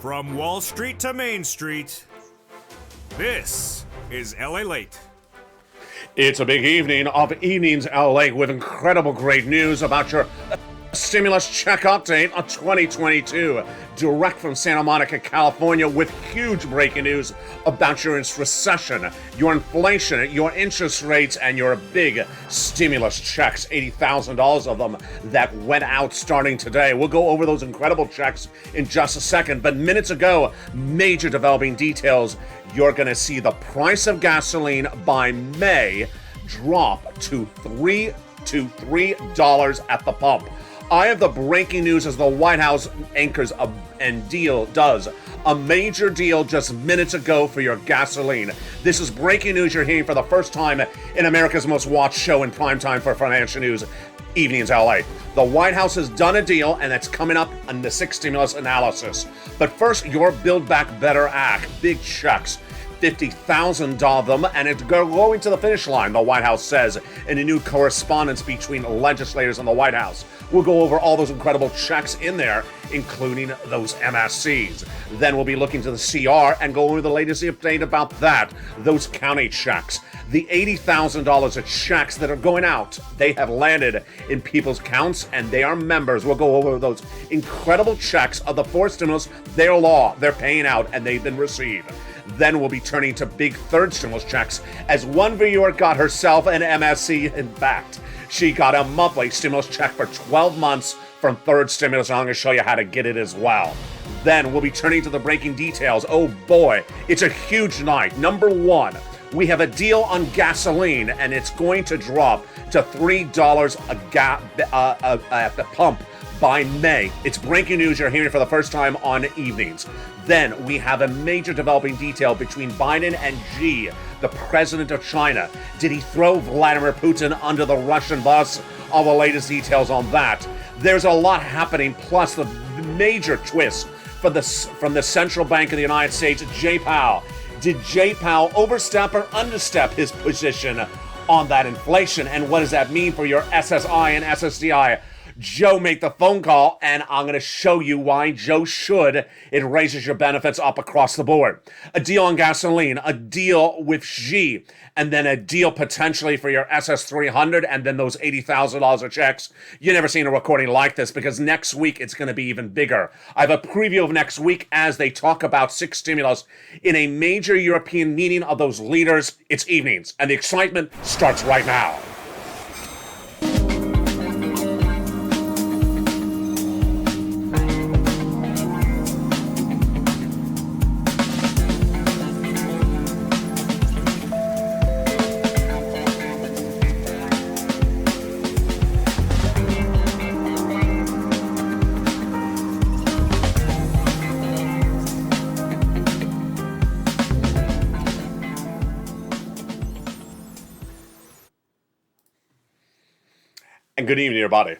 From Wall Street to Main Street, this is LALATE. It's a big evening of Evenings LA with incredible great news about your stimulus check update of 2022. Direct from Santa Monica, California, with huge breaking news about your recession, your inflation, your interest rates, and your big stimulus checks, $80,000 of them that went out starting today. We'll go over those incredible checks in just a second, but minutes ago, major developing details. You're going to see the price of gasoline by May drop to $3 at the pump. I have the breaking news as the White House anchors and does a major deal just minutes ago for your gasoline. This is breaking news you're hearing for the first time in America's most watched show in primetime for financial news, Evenings LA. The White House has done a deal, and that's coming up in the sixth stimulus analysis. But first, your Build Back Better Act, big checks. 50,000 of them, and it's going to the finish line, the White House says, in a new correspondence between legislators and the White House. We'll go over all those incredible checks in there, including those MSCs. Then we'll be looking to the CR and go over the latest update about that, those county checks. The $80,000 of checks that are going out, they have landed in people's accounts, and they are members. We'll go over those incredible checks of the fourth stimulus. They're law, they're paying out, and they've been received. Then we'll be turning to big third stimulus checks, as one viewer got herself an MSC. In fact, she got a monthly stimulus check for 12 months from third stimulus, and I'm going to show you how to get it as well. Then we'll be turning to the breaking details. Oh boy, it's a huge night. Number one, we have a deal on gasoline, and it's going to drop to $3 at the pump by May. It's breaking news you're hearing for the first time on Evenings. Then we have a major developing detail between Biden and Xi, the president of China. Did he throw Vladimir Putin under the Russian bus? All the latest details on that. There's a lot happening, plus the major twist from the Central Bank of the United States, Jay Powell. Did Jay Powell overstep or understep his position on that inflation? And what does that mean for your SSI and SSDI? Joe made the phone call, and I'm going to show you why Joe should. It raises your benefits up across the board. A deal on gasoline, a deal with Xi, and then a deal potentially for your SS300, and then those $80,000 of checks. You've never seen a recording like this, because next week it's going to be even bigger. I have a preview of next week as they talk about six stimulus in a major European meeting of those leaders. It's Evenings, and the excitement starts right now. And good evening, everybody.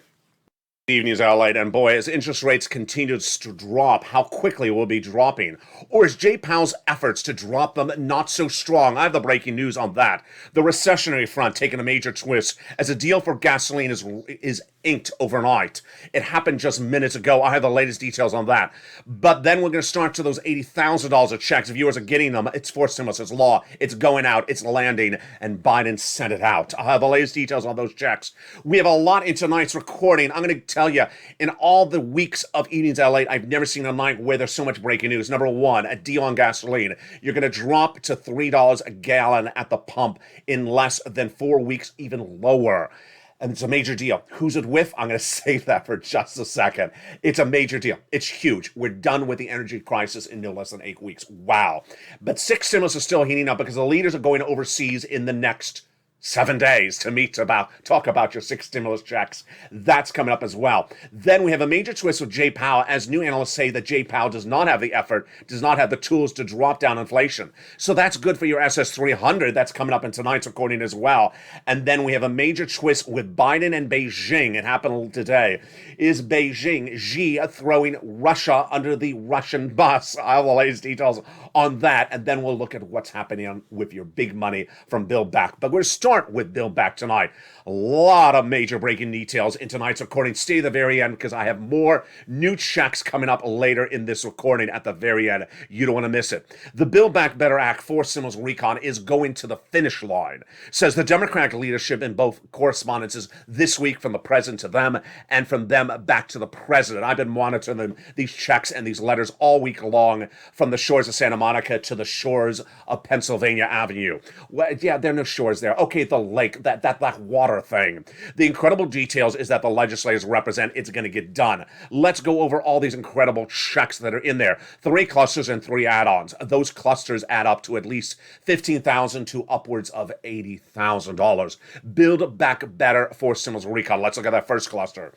Evenings are late, and boy, as interest rates continue to drop, how quickly will be dropping? Or is Jay Powell's efforts to drop them not so strong? I have the breaking news on that. The recessionary front taking a major twist as a deal for gasoline is inked overnight. It happened just minutes ago. I have the latest details on that. But then we're going to start to those $80,000 of checks. Viewers are getting them. It's fourth stimulus. It's law. It's going out. It's landing. And Biden sent it out. I have the latest details on those checks. We have a lot in tonight's recording. I'm going to tell you, in all the weeks of Evenings LA, I've never seen a night where there's so much breaking news. Number one, a deal on gasoline. You're going to drop to $3 a gallon at the pump in less than 4 weeks, even lower. And it's a major deal. Who's it with? I'm going to save that for just a second. It's a major deal. It's huge. We're done with the energy crisis in no less than 8 weeks. Wow. But six stimulus is still heating up because the leaders are going overseas in the next 7 days to meet talk about your six stimulus checks. That's coming up as well. Then we have a major twist with Jay Powell, as new analysts say that Jay Powell does not have the effort, does not have the tools to drop down inflation. So that's good for your SS300. That's coming up in tonight's recording as well. And then we have a major twist with Biden and Beijing. It happened today. Is Beijing, Xi, throwing Russia under the Russian bus? I have the latest details on that. And then we'll look at what's happening with your big money from Build Back. But we're starting start with Build Back tonight. A lot of major breaking details in tonight's recording. Stay to the very end because I have more new checks coming up later in this recording at the very end. You don't want to miss it. The Build Back Better Act for stimulus recon is going to the finish line, says the Democratic leadership in both correspondences this week from the president to them and from them back to the president. I've been monitoring these checks and these letters all week long from the shores of Santa Monica to the shores of Pennsylvania Avenue. Well, yeah, there are no shores there. Okay, the lake, that water thing. The incredible details is that the legislators represent it's going to get done. Let's go over all these incredible checks that are in there. 3 clusters and 3 add-ons. Those clusters add up to at least $15,000 to upwards of $80,000. Build Back Better for stimulus recon. Let's look at that first cluster.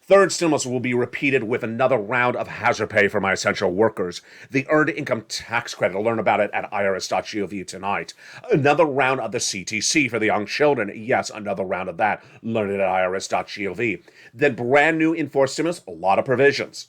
Third stimulus will be repeated with another round of hazard pay for my essential workers. The Earned Income Tax Credit. I'll learn about it at irs.gov tonight. Another round of the CTC for the young children. Yes, another round of that. Learn it at irs.gov. Then brand new enforced stimulus, a lot of provisions.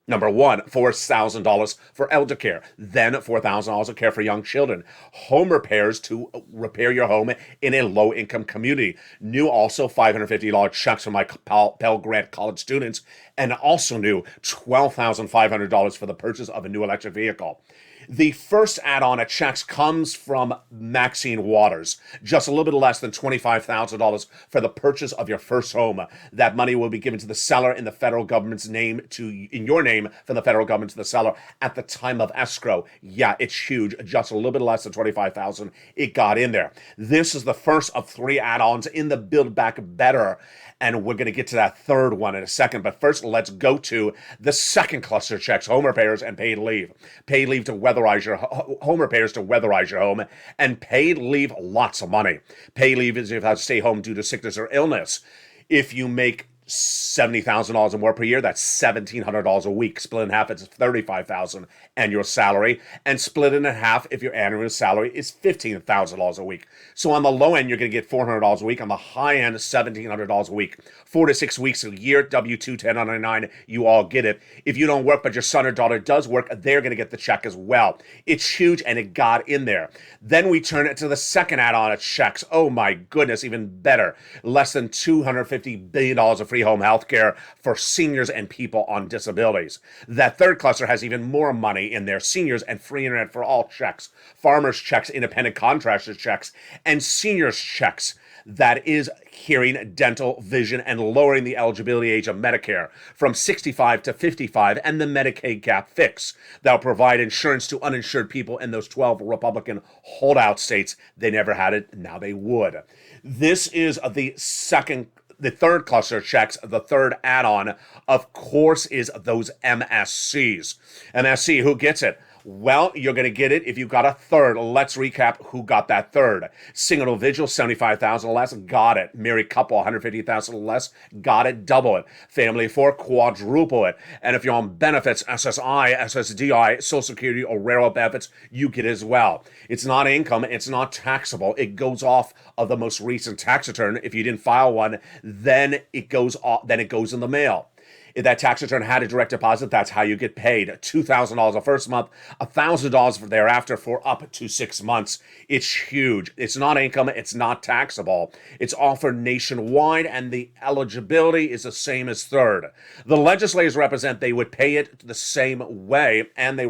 Number 1, $4,000 for elder care. Then $4,000 of care for young children. Home repairs to repair your home in a low-income community. New also $550 checks for my Pell Grant college students. And also new $12,500 for the purchase of a new electric vehicle. The first add-on at checks comes from Maxine Waters. Just a little bit less than $25,000 for the purchase of your first home. That money will be given to the seller in the federal government's name in your name from the federal government to the seller at the time of escrow. Yeah, it's huge. Just a little bit less than $25,000. It got in there. This is the first of 3 add-ons in the Build Back Better. And we're going to get to that third one in a second. But first, let's go to the second cluster checks, home repairs and paid leave. Paid leave to weatherize your home repairs to weatherize your home. And paid leave, lots of money. Paid leave is if you have to stay home due to sickness or illness. If you make $70,000 or more per year, that's $1,700 a week. Split in half, it's $35,000 annual salary, and split in half if your annual salary is $15,000 a week. So on the low end, you're going to get $400 a week. On the high end, $1,700 a week. 4 to 6 weeks a year, W-2, 1099, you all get it. If you don't work, but your son or daughter does work, they're going to get the check as well. It's huge, and it got in there. Then we turn it to the second add-on of checks. Oh my goodness, even better. Less than $250 billion of free home health care for seniors and people on disabilities. That third cluster has even more money in there. Seniors and free internet for all checks, farmers checks, independent contractors checks, and seniors checks. That is hearing, dental, vision, and lowering the eligibility age of Medicare from 65 to 55 and the Medicaid gap fix. That'll provide insurance to uninsured people in those 12 Republican holdout states. They never had it, now they would. This is the third cluster checks, the third add-on, of course, is those MSCs. MSC, who gets it? Well, you're going to get it if you got a third. Let's recap who got that third. Single individual, $75,000 or less, got it. Married couple, $150,000 or less, got it. Double it. Family of 4, quadruple it. And if you're on benefits, SSI, SSDI, Social Security, or railroad benefits, you get it as well. It's not income. It's not taxable. It goes off of the most recent tax return. If you didn't file one, then it goes off. Then it goes in the mail. If that tax return had a direct deposit, that's how you get paid. $2,000 the first month, $1,000 thereafter for up to 6 months. It's huge. It's not income. It's not taxable. It's offered nationwide, and the eligibility is the same as third. The legislators represent they would pay it the same way, and they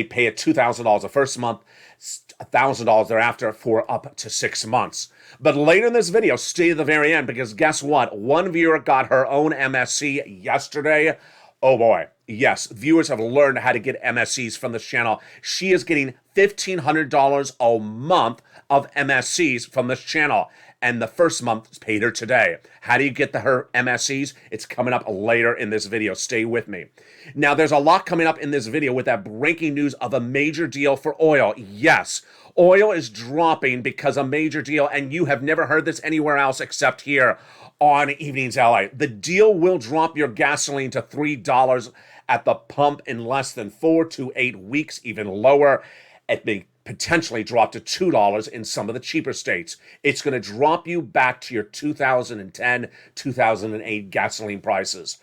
pay it $2,000 the first month, $1,000 thereafter for up to 6 months. But later in this video, stay to the very end, because guess what? One viewer got her own MSC yesterday. Oh boy. Yes, viewers have learned how to get MSCs from this channel. She is getting $1,500 a month of MSCs from this channel. And the first month is paid her today. How do you get her MSCs? It's coming up later in this video. Stay with me. Now, there's a lot coming up in this video with that breaking news of a major deal for oil. Yes, oil is dropping because a major deal, and you have never heard this anywhere else except here on Evenings LA. The deal will drop your gasoline to $3 at the pump in less than 4 to 8 weeks, even lower. It may potentially drop to $2 in some of the cheaper states. It's going to drop you back to your 2010, 2008 gasoline prices.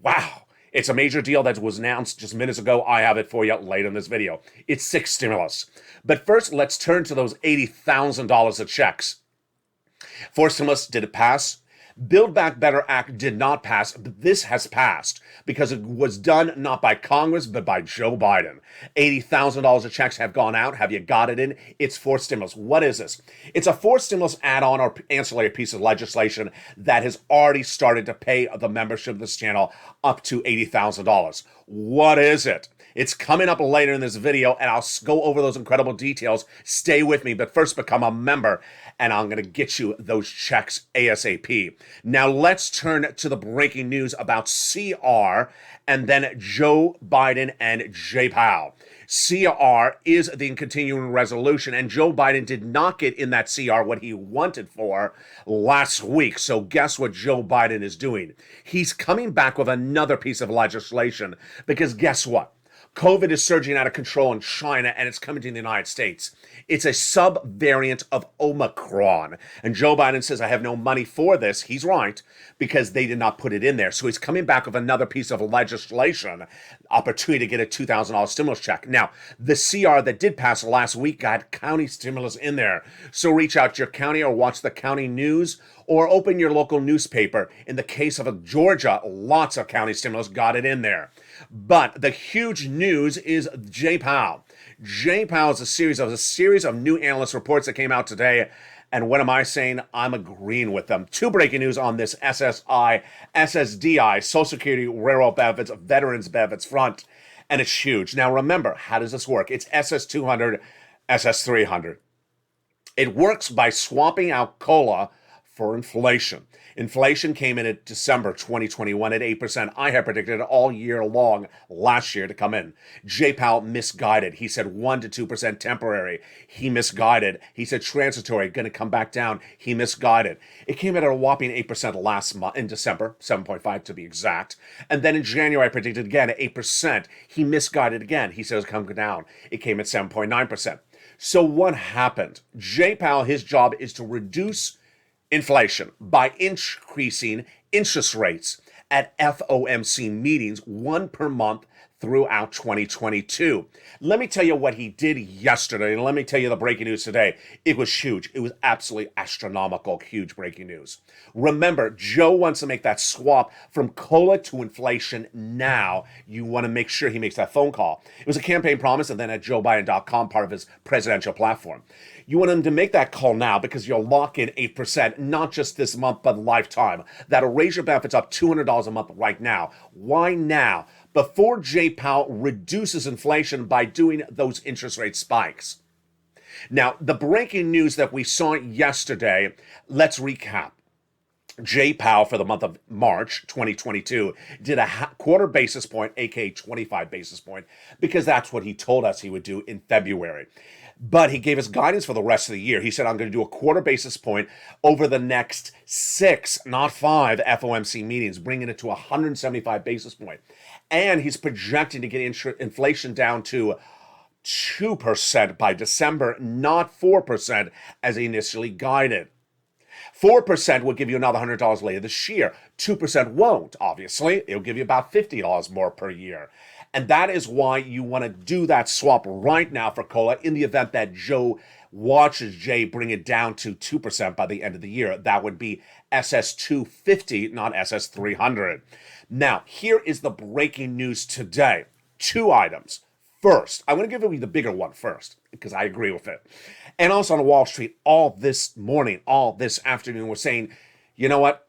Wow. It's a major deal that was announced just minutes ago. I have it for you later in this video. It's 6 stimulus. But first, let's turn to those $80,000 of checks. Fourth stimulus, did it pass? Build Back Better Act did not pass, but this has passed because it was done not by Congress, but by Joe Biden. $80,000 of checks have gone out. Have you got it in? It's fourth stimulus. What is this? It's a fourth stimulus add-on or ancillary piece of legislation that has already started to pay the membership of this channel up to $80,000. What is it? It's coming up later in this video, and I'll go over those incredible details. Stay with me, but first become a member, and I'm going to get you those checks ASAP. Now let's turn to the breaking news about CR and then Joe Biden and Jay Powell. CR is the continuing resolution, and Joe Biden did not get in that CR what he wanted for last week. So guess what Joe Biden is doing? He's coming back with another piece of legislation because guess what? COVID is surging out of control in China, and it's coming to the United States. It's a sub-variant of Omicron. And Joe Biden says, I have no money for this. He's right, because they did not put it in there. So he's coming back with another piece of legislation, opportunity to get a $2,000 stimulus check. Now, the CR that did pass last week got county stimulus in there. So reach out to your county or watch the county news or open your local newspaper. In the case of Georgia, lots of county stimulus got it in there. But the huge news is Jay Powell. Jay Powell is a series of new analyst reports that came out today. And what am I saying? I'm agreeing with them. Two breaking news on this SSI, SSDI, Social Security, Railroad Benefits, Veterans Benefits front. And it's huge. Now remember, how does this work? It's SS200, SS300. It works by swapping out COLA for inflation. Inflation came in at December 2021 at 8%. I had predicted it all year long last year to come in. Jay Powell misguided. He said 1 to 2% temporary. He misguided. He said transitory, going to come back down. He misguided. It came in at a whopping 8% last month, in December, 7.5 to be exact. And then in January, I predicted again at 8%. He misguided again. He said it was coming down. It came at 7.9%. So what happened? Jay Powell, his job is to reduce inflation by increasing interest rates at FOMC meetings, one per month throughout 2022. Let me tell you what he did yesterday, and let me tell you the breaking news today. It was huge. It was absolutely astronomical, huge breaking news. Remember, Joe wants to make that swap from COLA to inflation now. You want to make sure he makes that phone call. It was a campaign promise, and then at joebiden.com, part of his presidential platform. You want him to make that call now because you'll lock in 8%, not just this month, but lifetime. That'll raise your benefits up $200 a month right now. Why now? Before Jay Powell reduces inflation by doing those interest rate spikes. Now, the breaking news that we saw yesterday, let's recap. Jay Powell for the month of March 2022 did a quarter basis point, aka 25 basis point, because that's what he told us he would do in February. But he gave us guidance for the rest of the year. He said, I'm going to do a quarter basis point over the next 6, not 5 FOMC meetings, bringing it to 175 basis point. And he's projecting to get inflation down to 2% by December, not 4% as he initially guided. 4% will give you another $100 later this year. 2% won't, obviously. It'll give you about $50 more per year. And that is why you want to do that swap right now for COLA in the event that Joe watches Jay bring it down to 2% by the end of the year. That would be SS250, not SS300. Now, here is the breaking news today. 2 items. First, I'm going to give you the bigger one first, because I agree with it. And also on Wall Street, all this morning, all this afternoon, we're saying, you know what?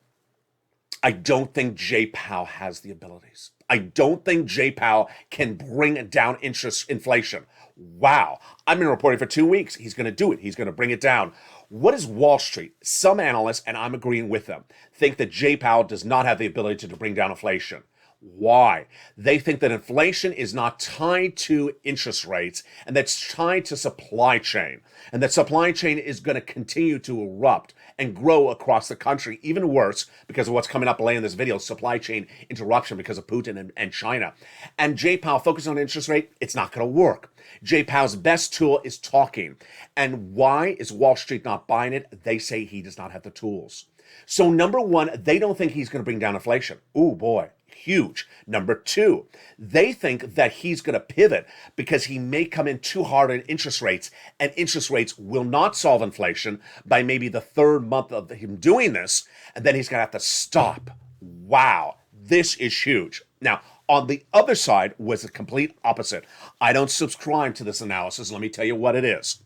I don't think Jay Powell has the abilities. I don't think Jay Powell can bring down inflation. Wow. I've been reporting for 2 weeks. He's going to do it. He's going to bring it down. What is Wall Street? Some analysts, and I'm agreeing with them, think that Jay Powell does not have the ability to bring down inflation. Why? They think that inflation is not tied to interest rates, and that's tied to supply chain. And that supply chain is going to continue to erupt and grow across the country, even worse because of what's coming up later in this video, supply chain interruption because of Putin and China. And Jay Powell focused on interest rate, it's not going to work. Jay Powell's best tool is talking. And why is Wall Street not buying it? They say he does not have the tools. So number one, they don't think he's going to bring down inflation. Ooh, boy. Huge. Number two, they think that he's going to pivot because he may come in too hard on interest rates, and interest rates will not solve inflation by maybe the third month of him doing this, and then he's going to have to stop. Wow, this is huge. Now, on the other side was the complete opposite. I don't subscribe to this analysis. Let me tell you what it is.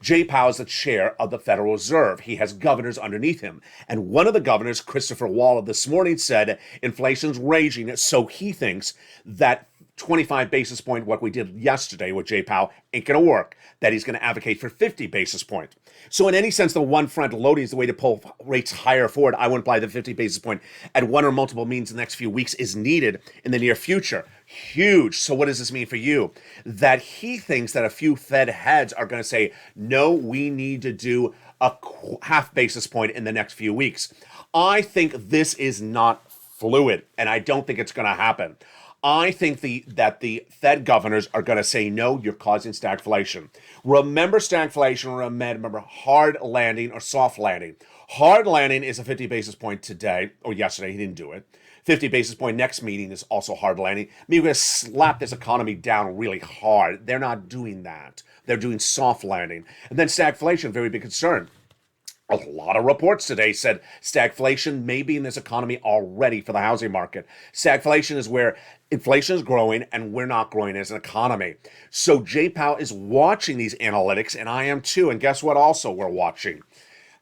Jay Powell is the chair of the Federal Reserve. He has governors underneath him. And one of the governors, Christopher Waller, this morning said inflation's raging, so he thinks that 25 basis point, what we did yesterday with Jay Powell, ain't going to work, that he's going to advocate for 50 basis point. So in any sense, the one front loading is the way to pull rates higher forward. I wouldn't apply the 50 basis point at one or multiple means in the next few weeks is needed in the near future. Huge. So what does this mean for you? That he thinks that a few Fed heads are going to say, no, we need to do a half basis point in the next few weeks. I think this is not fluid, and I don't think it's going to happen. I think that the Fed governors are going to say, no, you're causing stagflation. Remember stagflation, remember hard landing or soft landing. Hard landing is a 50 basis point today, or yesterday, he didn't do it. 50 basis point next meeting is also hard landing. I mean, we're going to slap this economy down really hard. They're not doing that. They're doing soft landing. And then stagflation, very big concern. A lot of reports today said stagflation may be in this economy already for the housing market. Stagflation is where inflation is growing and we're not growing as an economy. So Jay Powell is watching these analytics, and I am too. And guess what also we're watching?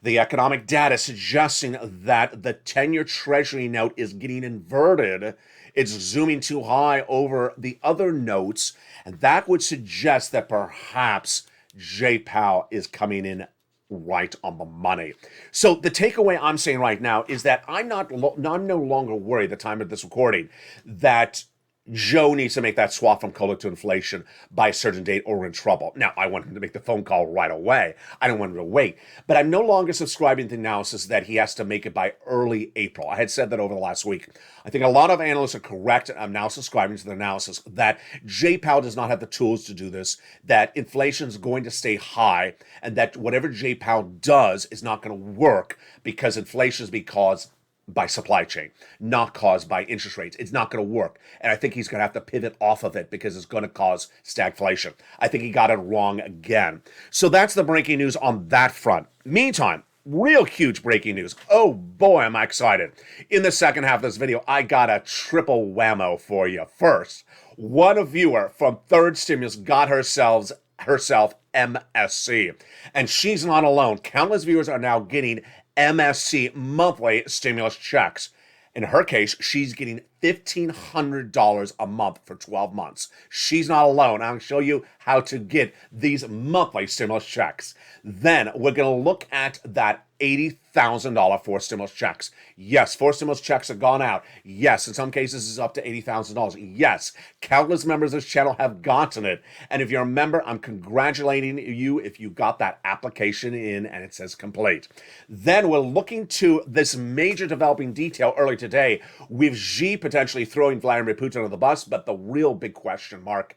The economic data suggesting that the 10-year Treasury note is getting inverted. It's zooming too high over the other notes, and that would suggest that perhaps Jay Powell is coming in right on the money. So the takeaway I'm saying right now is that I'm no longer worried at the time of this recording that Joe needs to make that swap from COLA to inflation by a certain date or we're in trouble. Now, I want him to make the phone call right away. I don't want him to wait. But I'm no longer subscribing to the analysis that he has to make it by early April. I had said that over the last week. I think a lot of analysts are correct. I'm now subscribing to the analysis that Jay Powell does not have the tools to do this, that inflation is going to stay high, and that whatever Jay Powell does is not going to work because inflation is caused by supply chain, not caused by interest rates. It's not going to work. And I think he's going to have to pivot off of it because it's going to cause stagflation. I think he got it wrong again. So that's the breaking news on that front. Meantime, real huge breaking news. Oh boy, am I excited. In the second half of this video, I got a triple whammo for you. First, one viewer from Third Stimulus got herself MSC. And she's not alone. Countless viewers are now getting MSC monthly stimulus checks. In her case, she's getting $1,500 a month for 12 months. She's not alone. I'll show you how to get these monthly stimulus checks. Then we're going to look at that $80,000 for stimulus checks. Yes, 4 stimulus checks have gone out. Yes, in some cases it's up to $80,000. Yes, countless members of this channel have gotten it. And if you're a member, I'm congratulating you if you got that application in and it says complete. Then we're looking to this major developing detail early today with Xi potentially throwing Vladimir Putin under the bus, but the real big question mark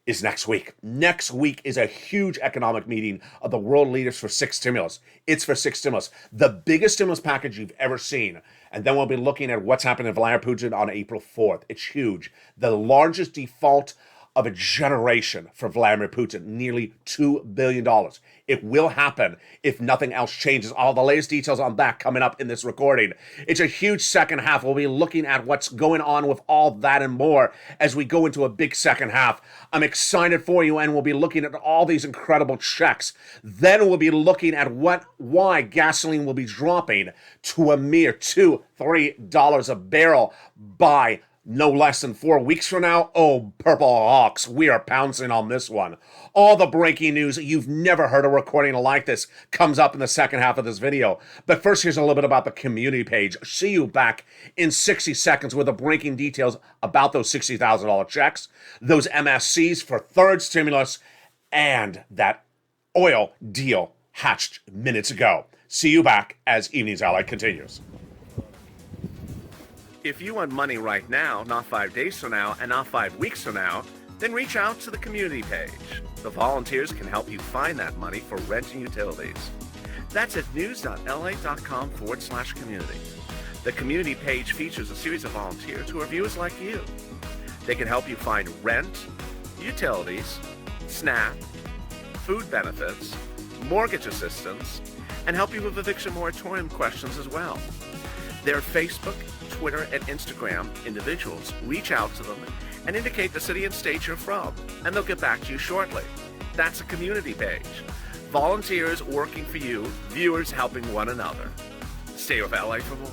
is next week. Next week is a huge economic meeting of the world leaders for 6 stimulus. It's for 6 stimulus, the biggest stimulus package you've ever seen. And then we'll be looking at what's happening to Vladimir Putin on April 4th. It's huge. The largest default of a generation for Vladimir Putin, nearly $2 billion. It will happen if nothing else changes. All the latest details on that coming up in this recording. It's a huge second half. We'll be looking at what's going on with all that and more as we go into a big second half. I'm excited for you, and we'll be looking at all these incredible checks. Then we'll be looking at why gasoline will be dropping to a mere $2, $3 a barrel by no less than 4 weeks from now. Oh, Purple Hawks, we are pouncing on this one. All the breaking news, you've never heard a recording like this, comes up in the second half of this video. But first, here's a little bit about the community page. See you back in 60 seconds with the breaking details about those $60,000 checks, those MSCs for third stimulus, and that oil deal hatched minutes ago. See you back as Evening's Ally continues. If you want money right now, not 5 days from now, and not 5 weeks from now, then reach out to the community page. The volunteers can help you find that money for rent and utilities. That's at news.la.com/community. The community page features a series of volunteers who are viewers like you. They can help you find rent, utilities, SNAP, food benefits, mortgage assistance, and help you with eviction moratorium questions as well. Their Facebook, Twitter, and Instagram individuals reach out to them and indicate the city and state you're from, and they'll get back to you shortly. That's a community page. Volunteers working for you, viewers helping one another. Stay with LA for more.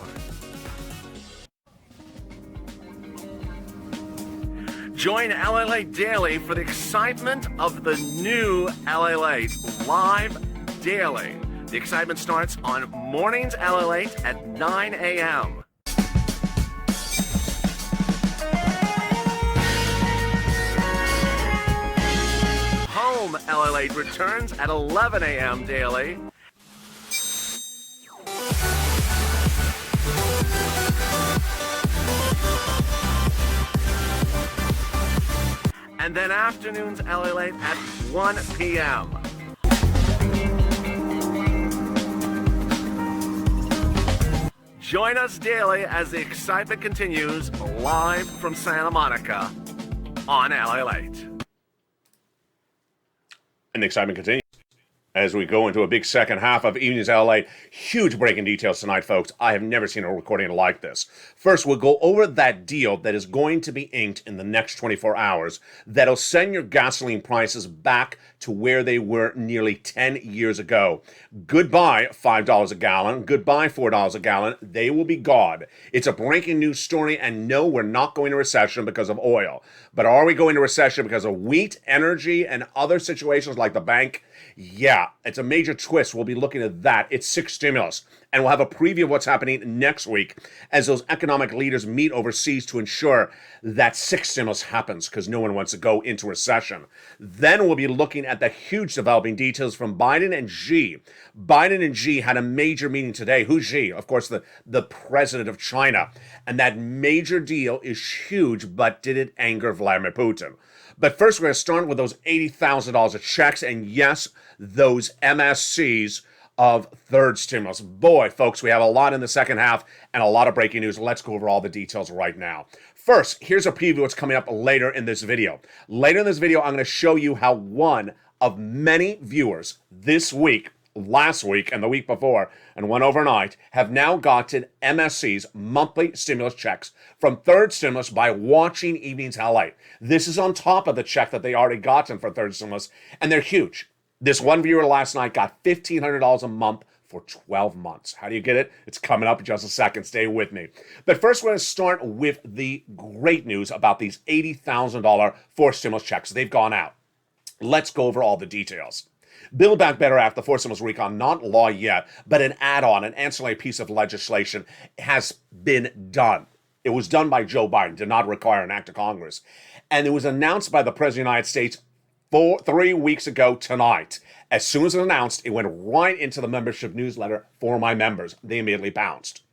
Join LALATE Daily for the excitement of the new LALATE live daily. The excitement starts on mornings LALATE at 9 a.m. Home LALATE returns at 11 a.m. daily. And then afternoons LALATE at 1 p.m. Join us daily as the excitement continues live from Santa Monica on LALATE. And the excitement continues as we go into a big second half of Evenings LA. Huge breaking details tonight, folks. I have never seen a recording like this. First, we'll go over that deal that is going to be inked in the next 24 hours that'll send your gasoline prices back to where they were nearly 10 years ago. Goodbye, $5 a gallon. Goodbye, $4 a gallon. They will be gone. It's a breaking news story, and no, we're not going to recession because of oil. But are we going to recession because of wheat, energy, and other situations like the bank? Yeah, it's a major twist. We'll be looking at that. It's 6 stimulus. And we'll have a preview of what's happening next week as those economic leaders meet overseas to ensure that 6 stimulus happens, because no one wants to go into recession. Then we'll be looking at the huge developing details from Biden and Xi. Biden and Xi had a major meeting today. Who's Xi? Of course, the president of China. And that major deal is huge, but did it anger Vladimir Putin? But first, we're going to start with those $80,000 of checks, and yes, those MSCs of third stimulus. Boy, folks, we have a lot in the second half and a lot of breaking news. Let's go over all the details right now. First, here's a preview of what's coming up later in this video. Later in this video, I'm going to show you how one of many viewers this week, last week, and the week before, and one overnight, have now gotten MSC's monthly stimulus checks from third stimulus by watching Evenings LA. This is on top of the check that they already gotten for third stimulus, and they're huge. This one viewer last night got $1,500 a month for 12 months. How do you get it? It's coming up in just a second. Stay with me. But first, we're going to start with the great news about these $80,000 forced stimulus checks. They've gone out. Let's go over all the details. Build Back Better Act, the forced stimulus recon, not law yet, but an add-on, an ancillary piece of legislation has been done. It was done by Joe Biden, did not require an act of Congress. And it was announced by the President of the United States 3 weeks ago tonight. As soon as it was announced, it went right into the membership newsletter for my members. They immediately bounced.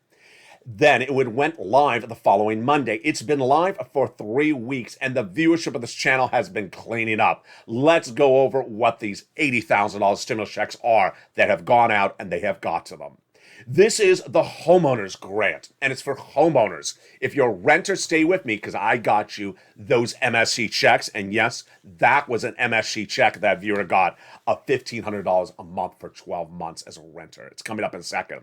Then it went live the following Monday. It's been live for 3 weeks, and the viewership of this channel has been cleaning up. Let's go over what these $80,000 stimulus checks are that have gone out and they have got to them. This is the homeowners grant, and it's for homeowners. If you're a renter, stay with me because I got you those MSC checks. And yes, that was an MSC check that viewer got of $1,500 a month for 12 months as a renter. It's coming up in a second.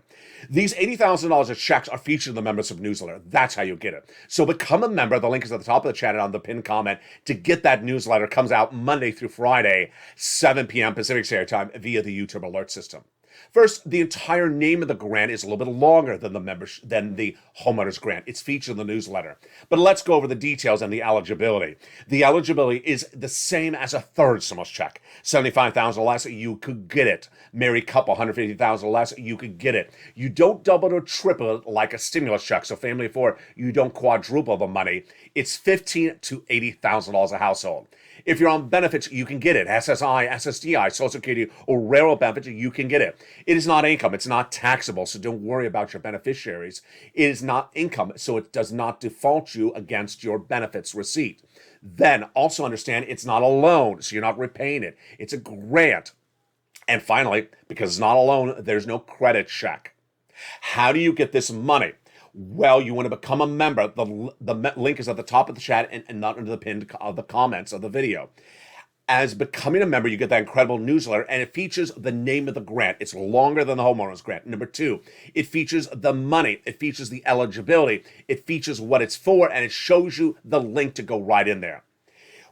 These $80,000 of checks are featured in the membership newsletter. That's how you get it. So become a member. The link is at the top of the channel on the pinned comment to get that newsletter. It comes out Monday through Friday, 7 p.m. Pacific Standard Time via the YouTube alert system. First, the entire name of the grant is a little bit longer than the homeowners grant. It's featured in the newsletter. But let's go over the details and the eligibility. The eligibility is the same as a third stimulus check. $75,000 or less, you could get it. Married couple, $150,000 or less, you could get it. You don't double or triple it like a stimulus check. So family of 4, you don't quadruple the money. It's $15,000 to $80,000 a household. If you're on benefits, you can get it. SSI, SSDI, Social Security, or railroad benefits, you can get it. It is not income. It's not taxable, so don't worry about your beneficiaries. It is not income, so it does not default you against your benefits receipt. Then also understand it's not a loan, so you're not repaying it. It's a grant. And finally, because it's not a loan, there's no credit check. How do you get this money? Well, you want to become a member. The link is at the top of the chat and not under the pinned the comments of the video. As becoming a member, you get that incredible newsletter, and it features the name of the grant. It's longer than the homeowners grant. Number two, it features the money. It features the eligibility. It features what it's for, and it shows you the link to go right in there.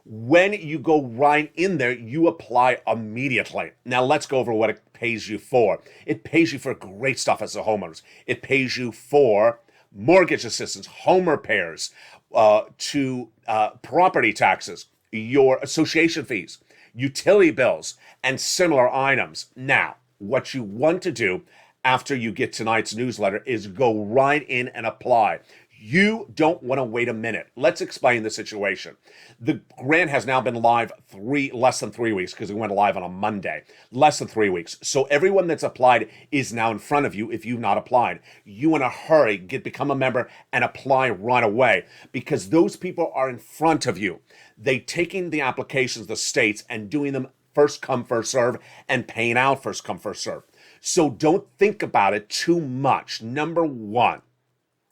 When you go right in there, you apply immediately. Now, let's go over what it pays you for. It pays you for great stuff as a homeowners. It pays you for mortgage assistance, home repairs, property taxes, your association fees, utility bills, and similar items. Now, what you want to do after you get tonight's newsletter is go right in and apply. You don't want to wait a minute. Let's explain the situation. The grant has now been live less than 3 weeks because it went live on a Monday. Less than 3 weeks. So everyone that's applied is now in front of you if you've not applied. You in a hurry, become a member and apply right away because those people are in front of you. They taking the applications, the states, and doing them first come, first serve, and paying out first come, first serve. So don't think about it too much. Number one,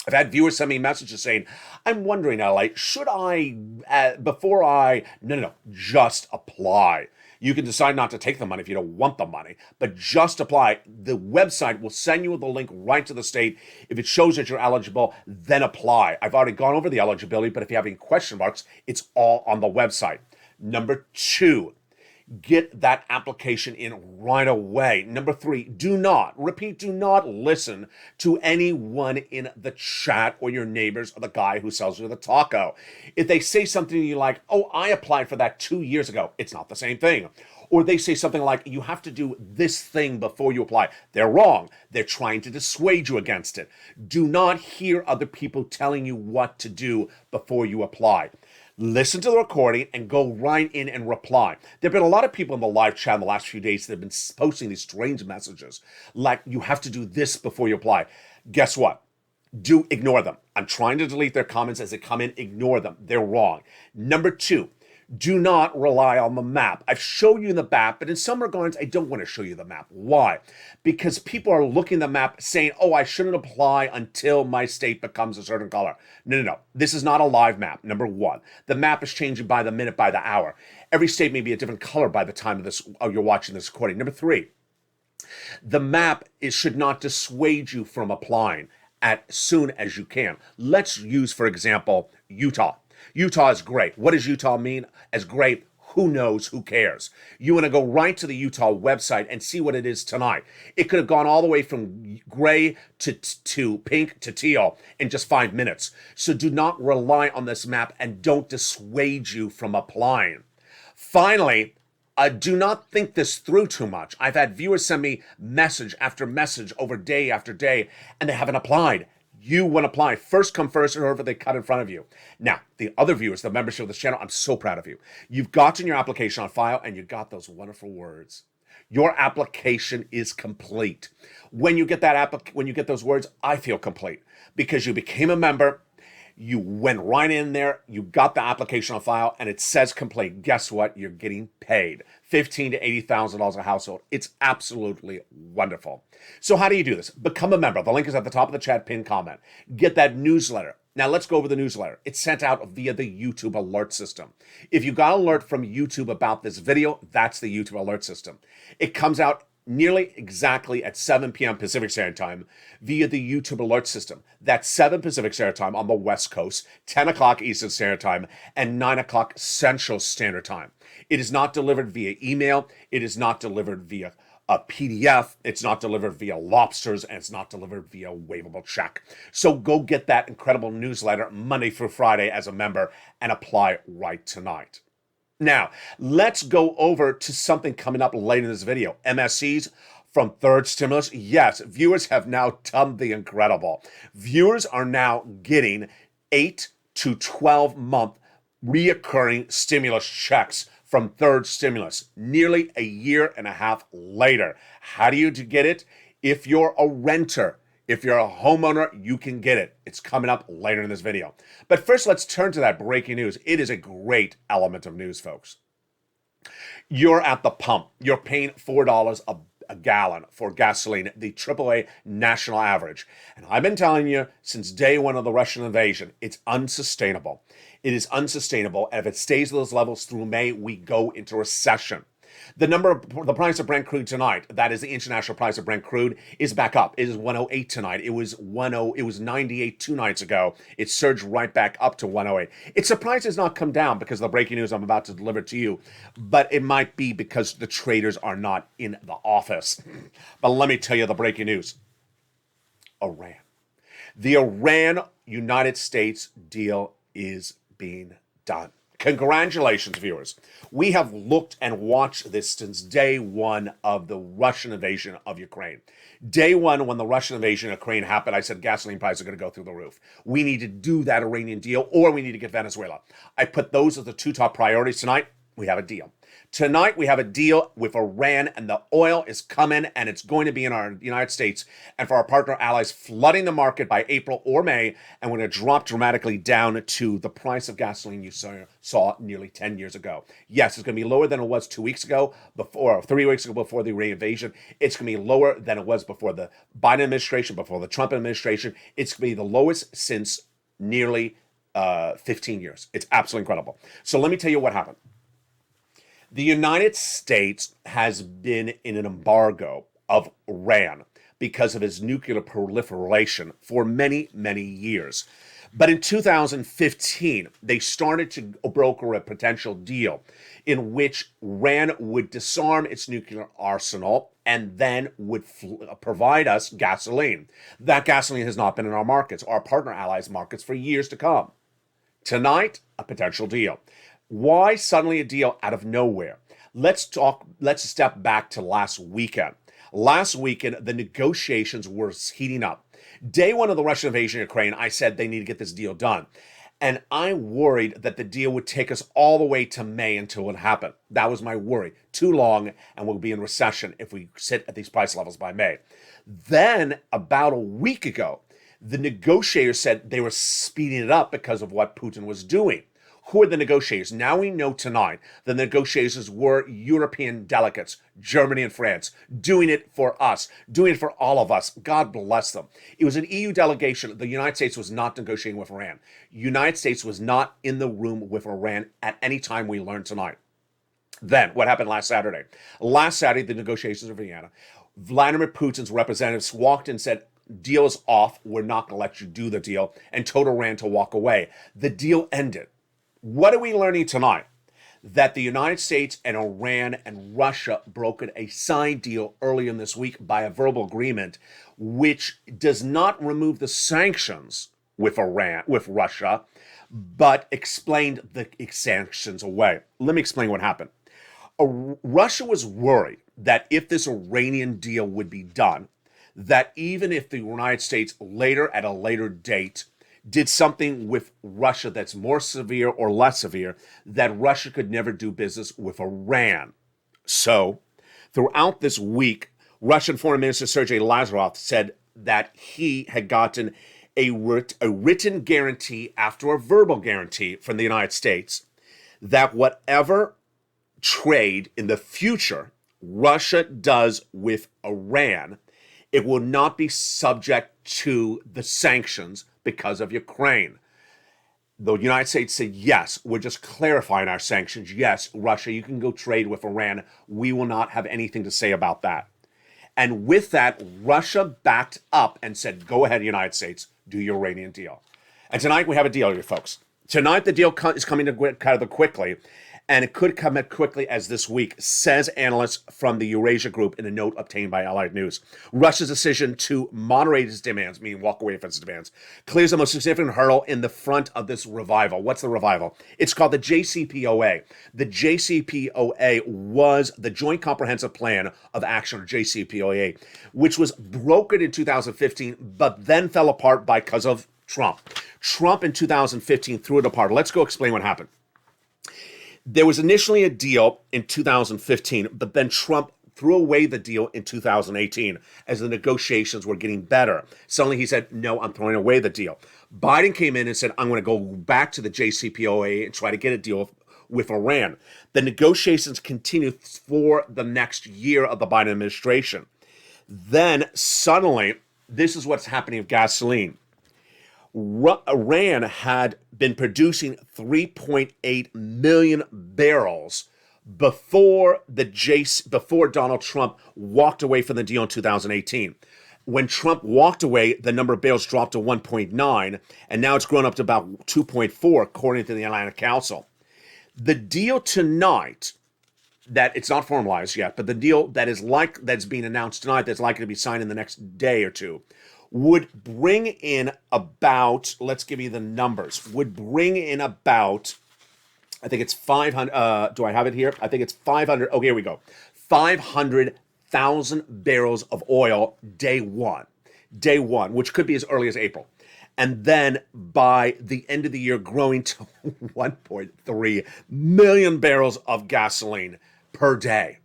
I've had viewers send me messages saying, I'm wondering, LA, should I, no, just apply. You can decide not to take the money if you don't want the money, but just apply. The website will send you the link right to the state. If it shows that you're eligible, then apply. I've already gone over the eligibility, but if you have any question marks, it's all on the website. Number two, get that application in right away. Number three, do not listen to anyone in the chat or your neighbors or the guy who sells you the taco. If they say something you like, oh, I applied for that 2 years ago, it's not the same thing. Or they say something like, you have to do this thing before you apply. They're wrong. They're trying to dissuade you against it. Do not hear other people telling you what to do before you apply. Listen to the recording and go right in and reply. There have been a lot of people in the live chat in the last few days that have been posting these strange messages like you have to do this before you apply. Guess what? Ignore them. I'm trying to delete their comments as they come in. Ignore them. They're wrong. Number two, do not rely on the map. I've shown you the map, but in some regards, I don't want to show you the map. Why? Because people are looking at the map saying, oh, I shouldn't apply until my state becomes a certain color. No. This is not a live map, number one. The map is changing by the minute, by the hour. Every state may be a different color by the time of this you're watching this recording. Number three, the map should not dissuade you from applying as soon as you can. Let's use, for example, Utah. Utah is great. What does Utah mean as great? Who knows? Who cares? You want to go right to the Utah website and see what it is tonight. It could have gone all the way from gray to pink to teal in just 5 minutes. So do not rely on this map and don't dissuade you from applying. Finally, do not think this through too much. I've had viewers send me message after message over day after day, and they haven't applied. You want to apply. First come first, or whoever they cut in front of you. Now, the other viewers, the membership of this channel, I'm so proud of you. You've gotten your application on file, and you got those wonderful words. Your application is complete. When you get when you get those words, I feel complete because you became a member. You went right in there, you got the application on file, and it says complete. Guess what? You're getting paid. $15,000 to $80,000 a household. It's absolutely wonderful. So how do you do this? Become a member. The link is at the top of the chat, pinned comment. Get that newsletter. Now let's go over the newsletter. It's sent out via the YouTube alert system. If you got an alert from YouTube about this video, that's the YouTube alert system. It comes out nearly exactly at 7 p.m. Pacific Standard Time via the YouTube alert system. That's 7 Pacific Standard Time on the West Coast, 10 o'clock Eastern Standard Time, and 9 o'clock Central Standard Time. It is not delivered via email. It is not delivered via a PDF. It's not delivered via lobsters, and it's not delivered via waivable check. So go get that incredible newsletter Monday through Friday as a member and apply right tonight. Now, let's go over to something coming up later in this video. MSCs from third stimulus. Yes, viewers have now done the incredible. Viewers are now getting 8 to 12 month reoccurring stimulus checks from third stimulus, nearly a year and a half later. How do you get it? If you're a renter, if you're a homeowner, you can get it. It's coming up later in this video. But first, let's turn to that breaking news. It is a great element of news, folks. You're at the pump. You're paying $4 a gallon for gasoline, the AAA national average. And I've been telling you since day one of the Russian invasion, it's unsustainable. It is unsustainable. And if it stays at those levels through May, we go into recession. The price of Brent crude tonight, that is the international price of Brent crude, is back up. It is 108 tonight. It was 98 2 nights ago. It surged right back up to 108. It's surprised it's not come down because of the breaking news I'm about to deliver to you, but it might be because the traders are not in the office. But let me tell you the breaking news. Iran. The Iran-United States deal is being done. Congratulations, viewers. We have looked and watched this since day one of the Russian invasion of Ukraine. Day one, when the Russian invasion of Ukraine happened, I said gasoline prices are going to go through the roof. We need to do that Iranian deal, or we need to get Venezuela. I put those as the two top priorities tonight. We have a deal. Tonight, we have a deal with Iran, and the oil is coming, and it's going to be in our United States, and for our partner allies, flooding the market by April or May, and we're going to drop dramatically down to the price of gasoline you saw nearly 10 years ago. Yes, it's going to be lower than it was 2 weeks ago, or 3 weeks ago before the Iran invasion. It's going to be lower than it was before the Biden administration, before the Trump administration. It's going to be the lowest since nearly 15 years. It's absolutely incredible. So let me tell you what happened. The United States has been in an embargo of Iran because of its nuclear proliferation for many, many years. But in 2015, they started to broker a potential deal in which Iran would disarm its nuclear arsenal and then would provide us gasoline. That gasoline has not been in our markets, our partner allies' markets, for years to come. Tonight, a potential deal. Why suddenly a deal out of nowhere? Let's step back to last weekend. Last weekend, the negotiations were heating up. Day one of the Russian invasion of Ukraine, I said they need to get this deal done. And I worried that the deal would take us all the way to May until it happened. That was my worry. Too long, and we'll be in recession if we sit at these price levels by May. Then, about a week ago, the negotiators said they were speeding it up because of what Putin was doing. Who are the negotiators? Now we know tonight the negotiators were European delegates, Germany and France, doing it for us, doing it for all of us. God bless them. It was an EU delegation. The United States was not negotiating with Iran. United States was not in the room with Iran at any time, we learned tonight. Then, what happened last Saturday? Last Saturday, the negotiations in Vienna. Vladimir Putin's representatives walked in and said, deal is off. We're not going to let you do the deal, and told Iran to walk away. The deal ended. What are we learning tonight? That the United States and Iran and Russia brokered a side deal earlier in this week by a verbal agreement, which does not remove the sanctions with Russia, but explained the sanctions away. Let me explain what happened. Russia was worried that if this Iranian deal would be done, that even if the United States later, at a later date, did something with Russia that's more severe or less severe, that Russia could never do business with Iran. So, throughout this week, Russian Foreign Minister Sergei Lavrov said that he had gotten a written guarantee after a verbal guarantee from the United States that whatever trade in the future Russia does with Iran, it will not be subject to the sanctions because of Ukraine. The United States said, yes, we're just clarifying our sanctions. Yes, Russia, you can go trade with Iran. We will not have anything to say about that. And with that, Russia backed up and said, go ahead, United States, do your Iranian deal. And tonight we have a deal here, folks. Tonight the deal is coming together quickly, and it could come as quickly as this week, says analysts from the Eurasia Group in a note obtained by Allied News. Russia's decision to moderate its demands, meaning walk away from its demands, clears the most significant hurdle in the front of this revival. What's the revival? It's called the JCPOA. The JCPOA was the Joint Comprehensive Plan of Action, or JCPOA, which was brokered in 2015, but then fell apart because of Trump. Trump in 2015 threw it apart. Let's go explain what happened. There was initially a deal in 2015, but then Trump threw away the deal in 2018 as the negotiations were getting better. Suddenly he said, no, I'm throwing away the deal. Biden came in and said, I'm going to go back to the JCPOA and try to get a deal with Iran. The negotiations continue for the next year of the Biden administration. Then suddenly, this is what's happening with gasoline. Iran had been producing 3.8 million barrels before Donald Trump walked away from the deal in 2018. When Trump walked away, the number of barrels dropped to 1.9, and now it's grown up to about 2.4, according to the Atlantic Council. The deal tonight, that it's not formalized yet, but the deal that's being announced tonight, that's likely to be signed in the next day or two, would bring in about, let's give you the numbers, would bring in about, I think it's 500, do I have it here? I think it's 500, oh, here we go. 500,000 barrels of oil day one, which could be as early as April. And then by the end of the year, growing to 1.3 million barrels of gasoline per day.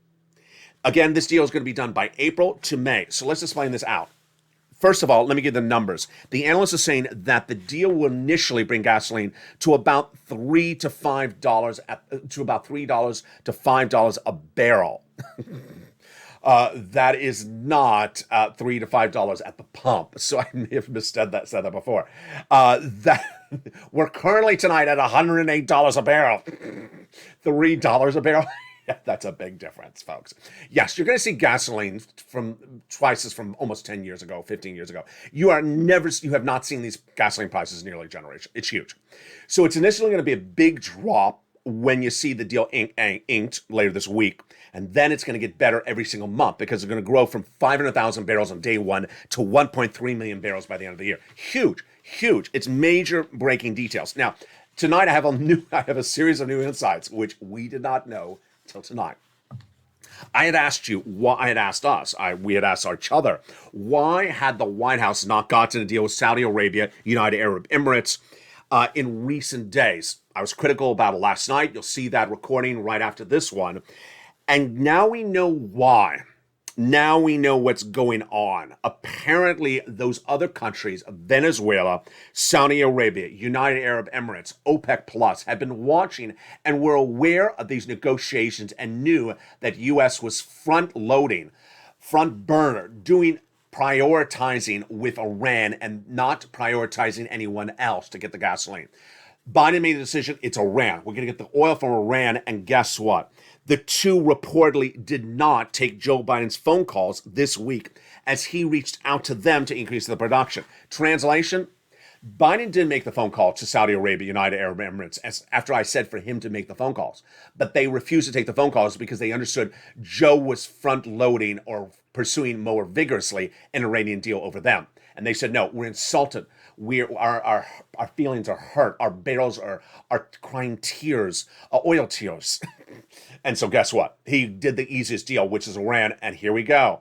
Again, this deal is going to be done by April to May. So let's explain this out. First of all, let me give the numbers. The analysts are saying that the deal will initially bring gasoline to about $3 to $5 to $5 a barrel. That is not $3 to $5 at the pump. So I may have said that before. We're currently tonight at $108 a barrel. $3 a barrel. Yeah, that's a big difference, folks. Yes, you're going to see gasoline from prices from almost 10 years ago, 15 years ago. You have not seen these gasoline prices in nearly a generation. It's huge. So it's initially going to be a big drop when you see the deal inked later this week. And then it's going to get better every single month because it's going to grow from 500,000 barrels on day one to 1.3 million barrels by the end of the year. Huge, huge. It's major breaking details. Now, tonight I have a series of new insights, which we did not know till tonight. We had asked each other, why had the White House not gotten a deal with Saudi Arabia, United Arab Emirates in recent days? I was critical about it last night. You'll see that recording right after this one. And now we know why. Now we know what's going on. Apparently, those other countries, Venezuela, Saudi Arabia, United Arab Emirates, OPEC Plus, have been watching and were aware of these negotiations and knew that U.S. was front burner, prioritizing with Iran and not prioritizing anyone else to get the gasoline. Biden made the decision, it's Iran. We're going to get the oil from Iran, and guess what? The two reportedly did not take Joe Biden's phone calls this week as he reached out to them to increase the production. Translation, Biden did make the phone call to Saudi Arabia, United Arab Emirates, after I said for him to make the phone calls. But they refused to take the phone calls because they understood Joe was front-loading or pursuing more vigorously an Iranian deal over them. And they said, no, we're insulted. Our feelings are hurt. Our barrels are crying tears, oil tears. And so guess what? He did the easiest deal, which is Iran. And here we go.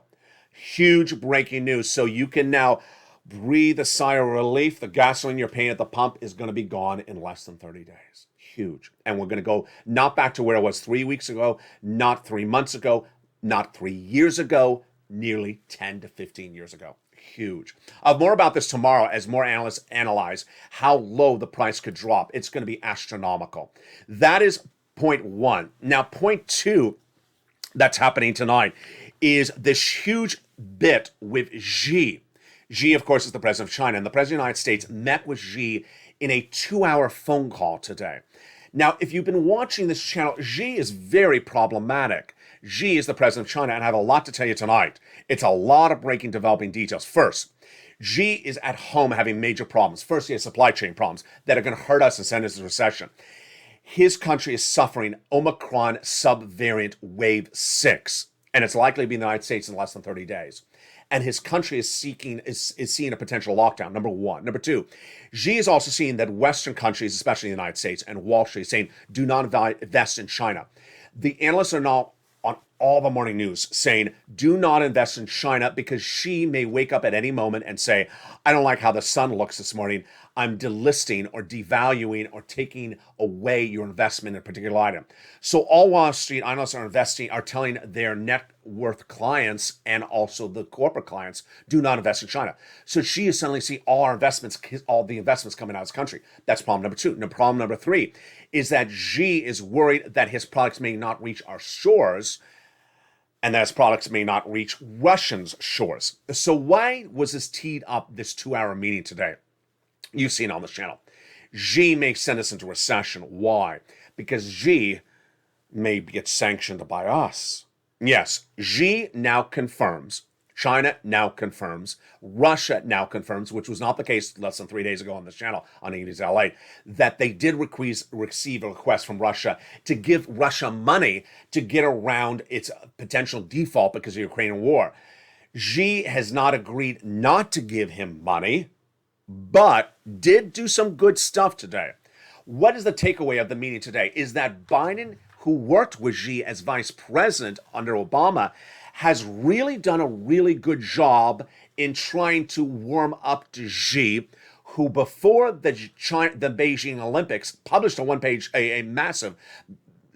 Huge breaking news. So you can now breathe a sigh of relief. The gasoline you're paying at the pump is going to be gone in less than 30 days. Huge. And we're going to go not back to where it was 3 weeks ago, not 3 months ago, not 3 years ago, nearly 10 to 15 years ago. Huge. More about this tomorrow as more analysts analyze how low the price could drop. It's going to be astronomical. That is point one. Now, point two that's happening tonight is this huge bit with Xi. Xi, of course, is the president of China, and the president of the United States met with Xi in a 2-hour phone call today. Now, if you've been watching this channel, Xi is very problematic. Xi is the president of China, and I have a lot to tell you tonight. It's a lot of breaking, developing details. First, Xi is at home having major problems. First, he has supply chain problems that are going to hurt us and send us into recession. His country is suffering Omicron subvariant wave 6, and it's likely to be in the United States in less than 30 days. And his country is seeing a potential lockdown, number one. Number two, Xi is also seeing that Western countries, especially the United States and Wall Street, saying, do not invest in China. The analysts are now on all the morning news saying, do not invest in China because Xi may wake up at any moment and say, I don't like how the sun looks this morning. I'm delisting or devaluing or taking away your investment in a particular item. So all Wall Street analysts are telling their net worth clients and also the corporate clients, do not invest in China. So Xi is suddenly seeing all the investments coming out of this country. That's problem number two. Now, problem number three is that Xi is worried that his products may not reach our shores, and that his products may not reach Russians' shores. So why was this teed up, this 2-hour meeting today? You've seen it on this channel. Xi may send us into recession. Why? Because Xi may get sanctioned by us. Yes, Xi now confirms, China now confirms, Russia now confirms, which was not the case less than 3 days ago on this channel, on Evenings LA, that they did receive a request from Russia to give Russia money to get around its potential default because of the Ukrainian war. Xi has not agreed not to give him money, but did do some good stuff today. What is the takeaway of the meeting today? Is that Biden, who worked with Xi as vice president under Obama, has really done a really good job in trying to warm up to Xi, who before the Beijing Olympics published a one-page, a massive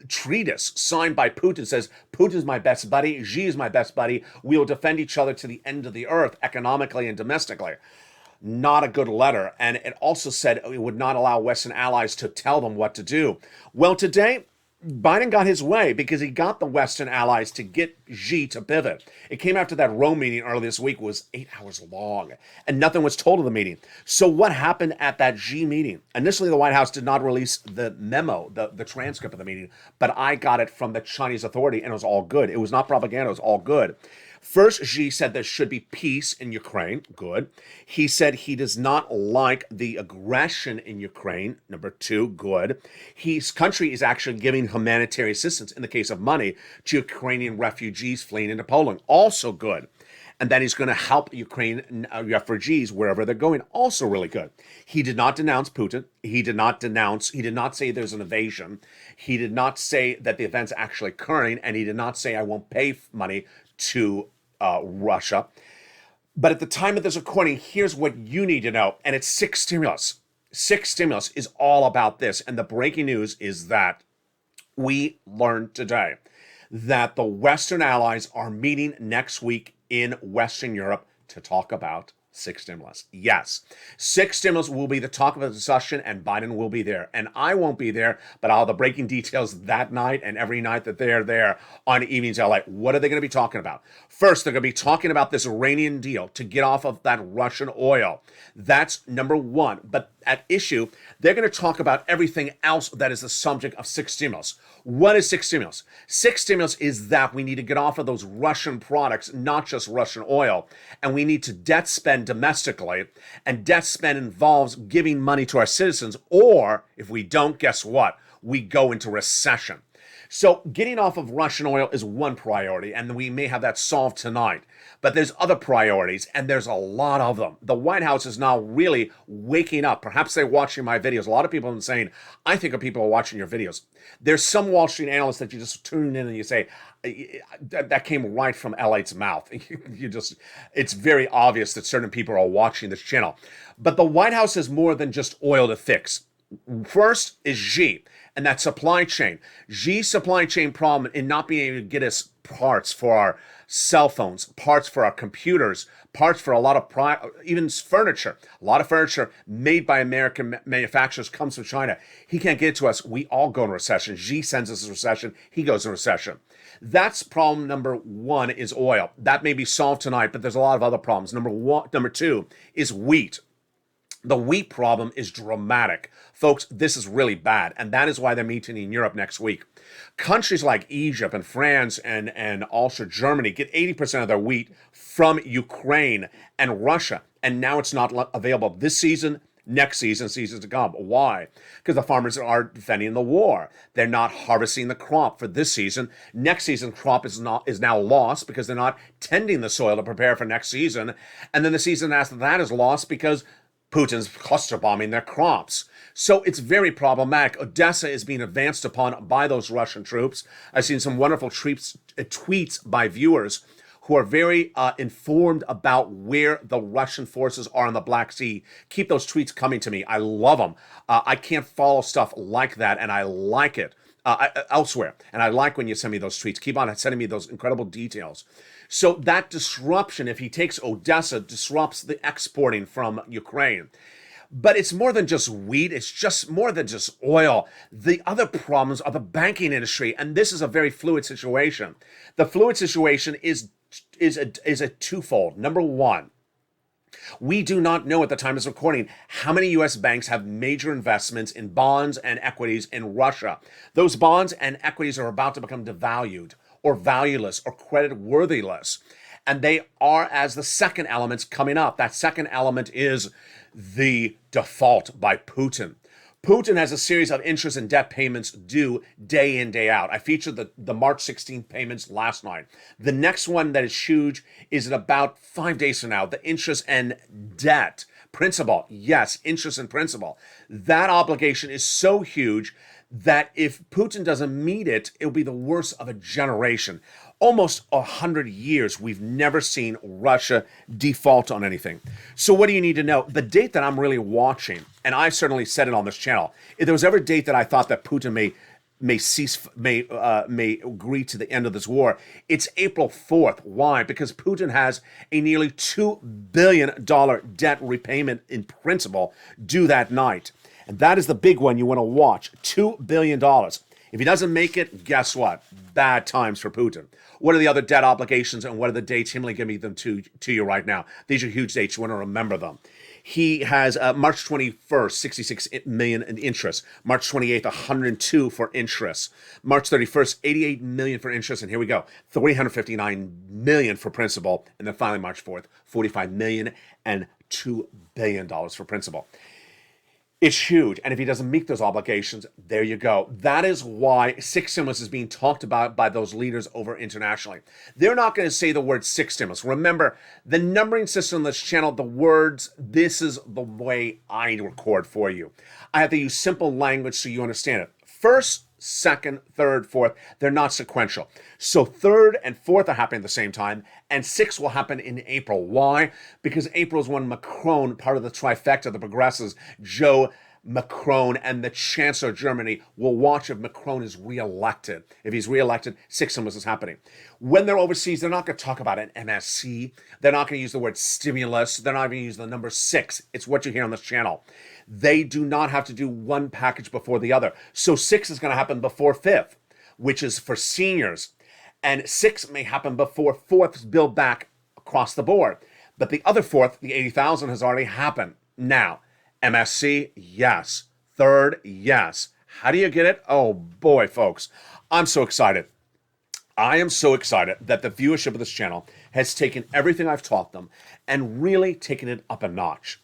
treatise signed by Putin, says, Putin's my best buddy, Xi is my best buddy, we will defend each other to the end of the earth, economically and domestically. Not a good letter. And it also said it would not allow Western allies to tell them what to do. Well, today, Biden got his way because he got the Western allies to get Xi to pivot. It came after that Rome meeting earlier this week was 8 hours long, and nothing was told of the meeting. So what happened at that Xi meeting? Initially, the White House did not release the memo, the transcript of the meeting, but I got it from the Chinese authority, and it was all good. It was not propaganda. It was all good. First, Xi said there should be peace in Ukraine. Good. He said he does not like the aggression in Ukraine. Number two, good. His country is actually giving humanitarian assistance, in the case of money, to Ukrainian refugees fleeing into Poland. Also good. And that he's going to help Ukrainian refugees wherever they're going. Also really good. He did not denounce Putin. He did not say there's an invasion. He did not say that the event's actually occurring. And he did not say, I won't pay money to Russia. But at the time of this recording, here's what you need to know. And it's six stimulus. Six stimulus is all about this. And the breaking news is that we learned today that the Western allies are meeting next week in Western Europe to talk about six stimulus. Yes, six stimulus will be the talk of the discussion, and Biden will be there. And I won't be there, but I'll have the breaking details that night and every night that they're there on Evenings LA. What are they going to be talking about? First, they're going to be talking about this Iranian deal to get off of that Russian oil. That's number one. But at issue, they're going to talk about everything else that is the subject of six stimulus. What is six stimulus? Six stimulus is that we need to get off of those Russian products, not just Russian oil, and we need to debt spend domestically, and debt spend involves giving money to our citizens, or if we don't, guess what? We go into recession. So getting off of Russian oil is one priority, and we may have that solved tonight. But there's other priorities, and there's a lot of them. The White House is now really waking up. Perhaps they're watching my videos. A lot of people have been saying, I think of people are watching your videos. There's some Wall Street analysts that you just tune in and you say, that came right from LATE's mouth. It's very obvious that certain people are watching this channel. But the White House is more than just oil to fix. First is Xi, and that supply chain. Xi's supply chain problem in not being able to get us parts for our cell phones, parts for our computers, parts for a lot of even furniture. A lot of furniture made by American manufacturers comes from China. He can't get it to us. We all go into recession. Xi sends us a recession. He goes into recession. That's problem number one is oil. That may be solved tonight, but there's a lot of other problems. Number two is wheat. The wheat problem is dramatic. Folks, this is really bad, and that is why they're meeting in Europe next week. Countries like Egypt and France and also Germany get 80% of their wheat from Ukraine and Russia, and now it's not available this season, next season, seasons to come. Why? Because the farmers are defending the war. They're not harvesting the crop for this season. Next season crop is now lost because they're not tending the soil to prepare for next season, and then the season after that is lost because Putin's cluster bombing their crops. So it's very problematic. Odessa is being advanced upon by those Russian troops. I've seen some wonderful tweets by viewers who are very informed about where the Russian forces are in the Black Sea, keep those tweets coming to me. I love them. I can't follow stuff like that, and I like it elsewhere. And I like when you send me those tweets. Keep on sending me those incredible details. So that disruption, if he takes Odessa, disrupts the exporting from Ukraine. But it's more than just wheat. It's just more than just oil. The other problems are the banking industry, and this is a very fluid situation. The fluid situation is a twofold. Number one, we do not know at the time of this recording how many U.S. banks have major investments in bonds and equities in Russia. Those bonds and equities are about to become devalued or valueless or credit worthless. And they are as the second element's coming up. That second element is the default by Putin. Putin has a series of interest and debt payments due day in, day out. I featured the March 16th payments last night. The next one that is huge is in about 5 days from now. The interest and debt principal. Yes, interest and principal. That obligation is so huge that if Putin doesn't meet it, it'll be the worst of a generation. Almost 100 years, we've never seen Russia default on anything. So what do you need to know? The date that I'm really watching, and I certainly said it on this channel, if there was ever a date that I thought that Putin may agree to the end of this war, it's April 4th. Why? Because Putin has a nearly $2 billion debt repayment in principle due that night. And that is the big one you want to watch. $2 billion. If he doesn't make it, guess what? Bad times for Putin. What are the other debt obligations and what are the dates? I'm going to give them to you right now. These are huge dates. You want to remember them. He has March 21st, 66 million in interest. March 28th, 102 for interest. March 31st, 88 million for interest. And here we go, 359 million for principal. And then finally, March 4th, 45 million and $2 billion for principal. It's huge. And if he doesn't meet those obligations, there you go. That is why six stimulus is being talked about by those leaders over internationally. They're not going to say the word six stimulus. Remember, the numbering system on this channel, the words, this is the way I record for you. I have to use simple language so you understand it. First, second, third, fourth, they're not sequential. So third and fourth are happening at the same time, and sixth will happen in April. Why? Because April is when Macron, part of the trifecta, the progressives, Joe Macron and the Chancellor of Germany will watch if Macron is reelected. If he's reelected, six stimulus is happening. When they're overseas, they're not going to talk about an MSC. They're not going to use the word stimulus. They're not going to use the number six. It's what you hear on this channel. They do not have to do one package before the other. So six is going to happen before fifth, which is for seniors. And six may happen before fourth's build back across the board. But the other fourth, the 80,000, has already happened. Now, MSC, yes. Third, yes. How do you get it? Oh boy, folks. I'm so excited. I am so excited that the viewership of this channel has taken everything I've taught them and really taken it up a notch.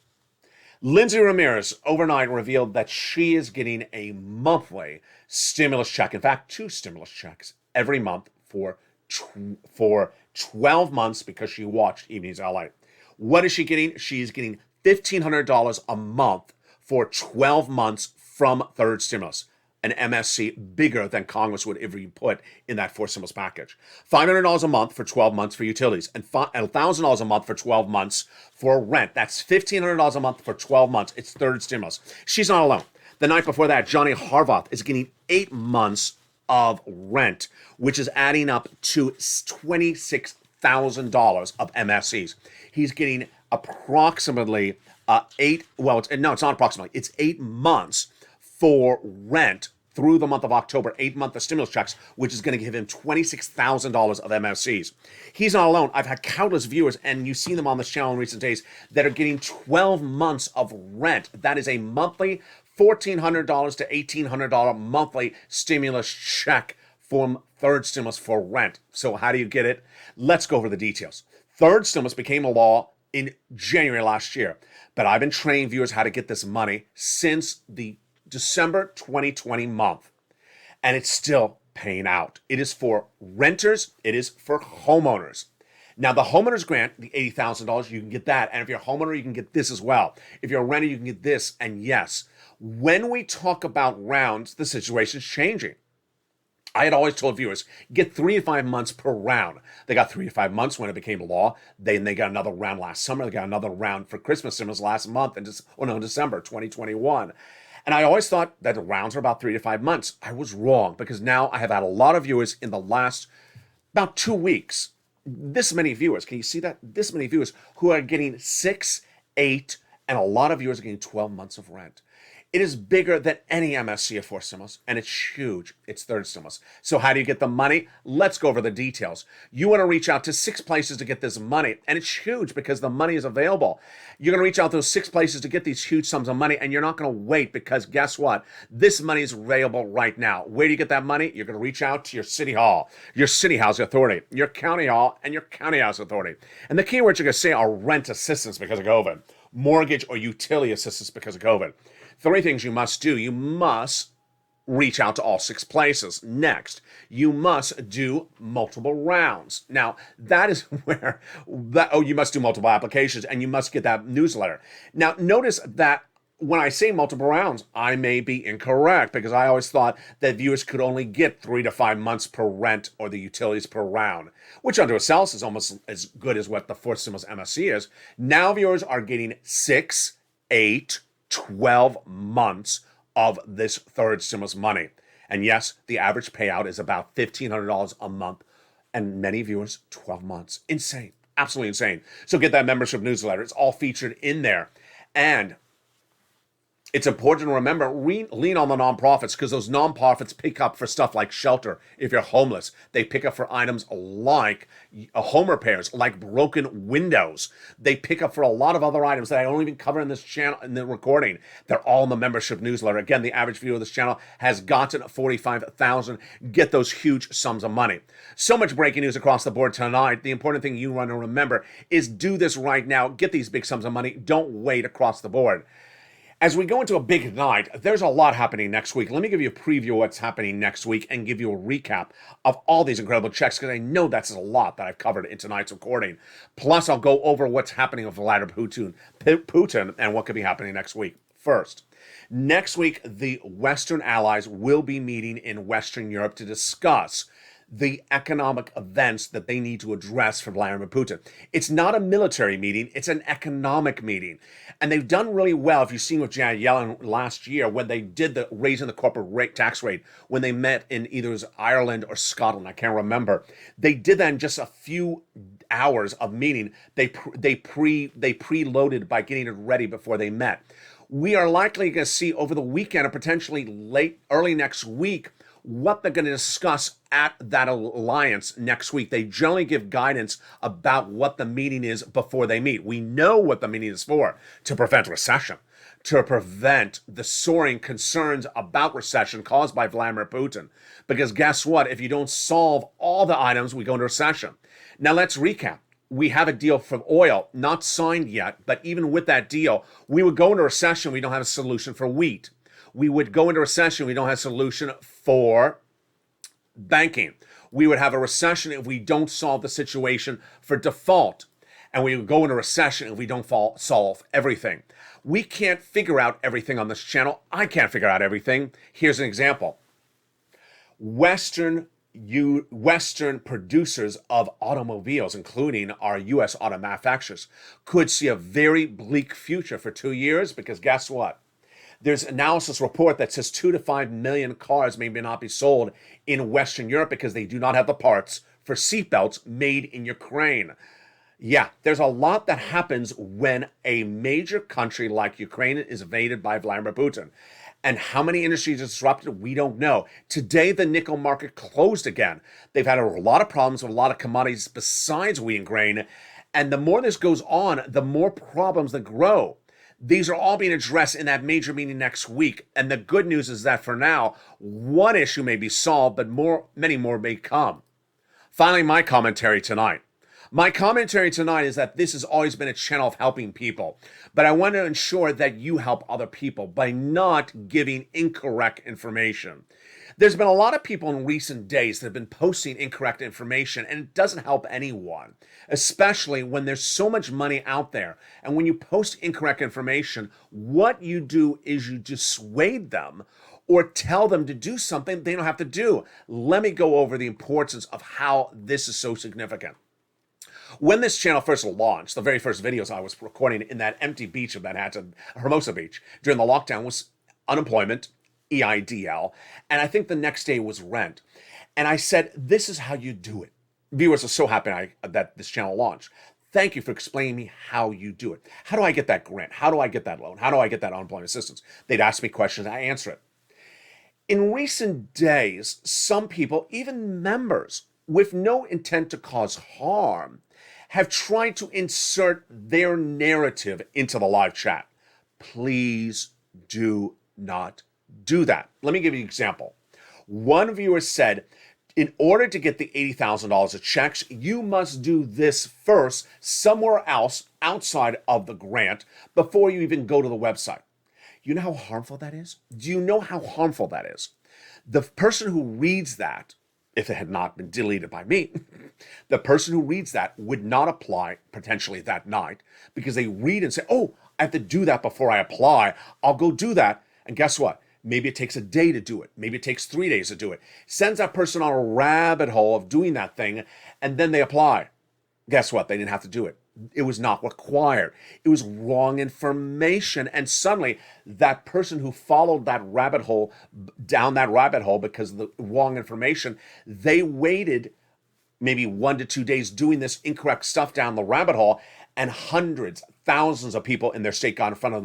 Lindsay Ramirez overnight revealed that she is getting a monthly stimulus check. In fact, 2 stimulus checks every month for 12 months because she watched Evenings LA. What is she getting? She's getting $1,500 a month for 12 months from third stimulus, an MSC bigger than Congress would ever put in that fourth stimulus package. $500 a month for 12 months for utilities, and $1,000 a month for 12 months for rent. That's $1,500 a month for 12 months. It's third stimulus. She's not alone. The night before that, Johnny Harvath is getting 8 months of rent, which is adding up to $26,000 of MSCs. He's getting approximately it's not approximately, it's 8 months for rent through the month of October, 8 months of stimulus checks, which is going to give him $26,000 of MSCs. He's not alone. I've had countless viewers, and you've seen them on this channel in recent days, that are getting 12 months of rent. That is a monthly $1,400 to $1,800 monthly stimulus check from third stimulus for rent. So how do you get it? Let's go over the details. Third stimulus became a law in January last year, but I've been training viewers how to get this money since the December 2020 month, and it's still paying out. It is for renters. It is for homeowners. Now, the homeowners grant, the $80,000, you can get that. And if you're a homeowner, you can get this as well. If you're a renter, you can get this. And yes, when we talk about rounds, the situation's changing. I had always told viewers, get 3 to 5 months per round. They got 3 to 5 months when it became law. Then they got another round last summer. They got another round for Christmas. It was last month, December 2021. And I always thought that the rounds were about 3 to 5 months. I was wrong, because now I have had a lot of viewers in the last about 2 weeks. This many viewers. Can you see that? This many viewers who are getting 6, 8, and a lot of viewers are getting 12 months of rent. It is bigger than any MSC of 4th stimulus, and it's huge. It's 3rd stimulus. So how do you get the money? Let's go over the details. You want to reach out to 6 places to get this money, and it's huge because the money is available. You're going to reach out those 6 places to get these huge sums of money, and you're not going to wait, because guess what? This money is available right now. Where do you get that money? You're going to reach out to your city hall, your city housing authority, your county hall, and your county housing authority. And the keywords you're going to say are rent assistance because of COVID, mortgage or utility assistance because of COVID. 3 things you must do. You must reach out to all 6 places. Next, you must do multiple rounds. Now, that is where, you must do multiple applications, and you must get that newsletter. Now, notice that when I say multiple rounds, I may be incorrect, because I always thought that viewers could only get 3 to 5 months per rent or the utilities per round, which unto itself is almost as good as what the 4th stimulus MSC is. Now viewers are getting 6, 8, 12 months of this 3rd stimulus money. And yes, the average payout is about $1,500 a month, and many viewers, 12 months. Insane. Absolutely insane. So get that membership newsletter. It's all featured in there. And it's important to remember, lean on the nonprofits, because those nonprofits pick up for stuff like shelter. If you're homeless, they pick up for items like home repairs, like broken windows. They pick up for a lot of other items that I don't even cover in this channel, in the recording. They're all in the membership newsletter. Again, the average viewer of this channel has gotten 45,000. Get those huge sums of money. So much breaking news across the board tonight. The important thing you want to remember is do this right now. Get these big sums of money. Don't wait across the board. As we go into a big night, there's a lot happening next week. Let me give you a preview of what's happening next week and give you a recap of all these incredible checks, because I know that's a lot that I've covered in tonight's recording. Plus, I'll go over what's happening with Vladimir Putin and what could be happening next week. First, next week, the Western allies will be meeting in Western Europe to discuss the economic events that they need to address for Vladimir Putin. It's not a military meeting, it's an economic meeting. And they've done really well, if you've seen with Janet Yellen last year, when they did the raising the corporate tax rate, when they met in either it was Ireland or Scotland, I can't remember. They did that in just a few hours of meeting. They preloaded by getting it ready before they met. We are likely going to see over the weekend, or potentially early next week, what they're going to discuss at that alliance next week. They generally give guidance about what the meeting is before they meet. We know what the meeting is for: to prevent recession, to prevent the soaring concerns about recession caused by Vladimir Putin. Because guess what? If you don't solve all the items, we go into recession. Now let's recap. We have a deal for oil, not signed yet, but even with that deal, we would go into recession, we don't have a solution for wheat. We would go into recession, we don't have a solution for banking. We would have a recession if we don't solve the situation for default. And we would go into recession if we don't solve everything. We can't figure out everything on this channel. I can't figure out everything. Here's an example. Western producers of automobiles, including our U.S. auto manufacturers, could see a very bleak future for 2 years, because guess what? There's an analysis report that says 2 to 5 million cars may not be sold in Western Europe because they do not have the parts for seatbelts made in Ukraine. Yeah, there's a lot that happens when a major country like Ukraine is invaded by Vladimir Putin. And how many industries are disrupted, we don't know. Today, the nickel market closed again. They've had a lot of problems with a lot of commodities besides wheat and grain. And the more this goes on, the more problems that grow. These are all being addressed in that major meeting next week. And the good news is that for now, one issue may be solved, but many more may come. Finally, my commentary tonight. My commentary tonight is that this has always been a channel of helping people, but I want to ensure that you help other people by not giving incorrect information. There's been a lot of people in recent days that have been posting incorrect information, and it doesn't help anyone, especially when there's so much money out there. And when you post incorrect information, what you do is you dissuade them, or tell them to do something they don't have to do. Let me go over the importance of how this is so significant. When this channel first launched, the very first videos I was recording in that empty beach of Manhattan, Hermosa Beach, during the lockdown was unemployment, EIDL, and I think the next day was rent. And I said, this is how you do it. Viewers are so happy that this channel launched. Thank you for explaining me how you do it. How do I get that grant? How do I get that loan? How do I get that unemployment assistance? They'd ask me questions, I answer it. In recent days, some people, even members, with no intent to cause harm, have tried to insert their narrative into the live chat. Please do not do that. Let me give you an example. One viewer said, in order to get the $80,000 of checks, you must do this first somewhere else outside of the grant before you even go to the website. You know how harmful that is? Do you know how harmful that is? The person who reads that, if it had not been deleted by me, the person who reads that would not apply potentially that night because they read and say, oh, I have to do that before I apply. I'll go do that. And guess what? Maybe it takes a day to do it. Maybe it takes 3 days to do it. Sends that person on a rabbit hole of doing that thing, and then they apply. Guess what? They didn't have to do it. It was not required. It was wrong information. And suddenly, that person who followed that rabbit hole, down that rabbit hole because of the wrong information, they waited maybe 1 to 2 days doing this incorrect stuff down the rabbit hole, and hundreds, thousands of people in their state got in front of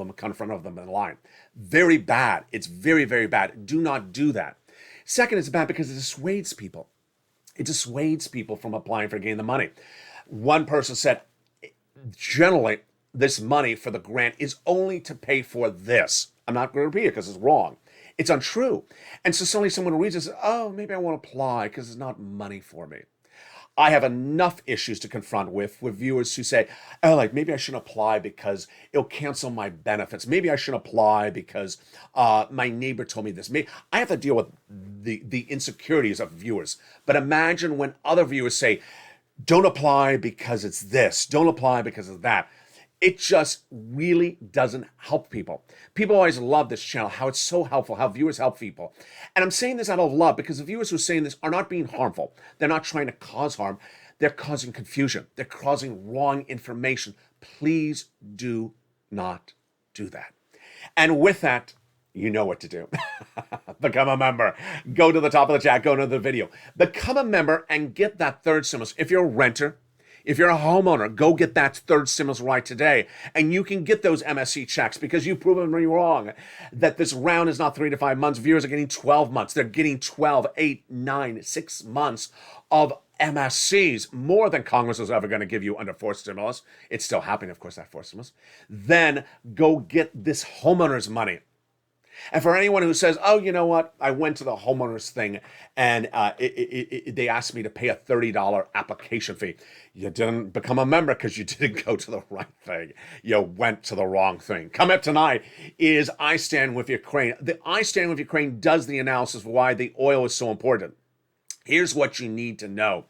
them in line. Very bad. It's very, very bad. Do not do that. Second, it's bad because it dissuades people. It dissuades people from applying for getting the money. One person said, generally, this money for the grant is only to pay for this. I'm not going to repeat it because it's wrong. It's untrue. And so suddenly someone reads it and says, oh, maybe I won't apply because it's not money for me. I have enough issues to confront with viewers who say, oh, like maybe I shouldn't apply because it'll cancel my benefits. Maybe I shouldn't apply because my neighbor told me this. Maybe I have to deal with the insecurities of viewers. But imagine when other viewers say, don't apply because it's this. Don't apply because of that. It just really doesn't help people. People always love this channel, how it's so helpful, how viewers help people. And I'm saying this out of love because the viewers who are saying this are not being harmful. They're not trying to cause harm. They're causing confusion. They're causing wrong information. Please do not do that. And with that, you know what to do. Become a member. Go to the top of the chat, go to the video. Become a member and get that third stimulus. If you're a renter, if you're a homeowner, go get that third stimulus right today. And you can get those MSC checks because you've proven me wrong that this round is not 3 to 5 months. Viewers are getting 12 months. They're getting 12, 8, 9, 6 months of MSCs, more than Congress was ever going to give you under fourth stimulus. It's still happening, of course, that fourth stimulus. Then go get this homeowner's money. And for anyone who says, oh, you know what? I went to the homeowners thing and they asked me to pay a $30 application fee. You didn't become a member because you didn't go to the right thing. You went to the wrong thing. Coming up tonight is I Stand With Ukraine. The I Stand With Ukraine does the analysis of why the oil is so important. Here's what you need to know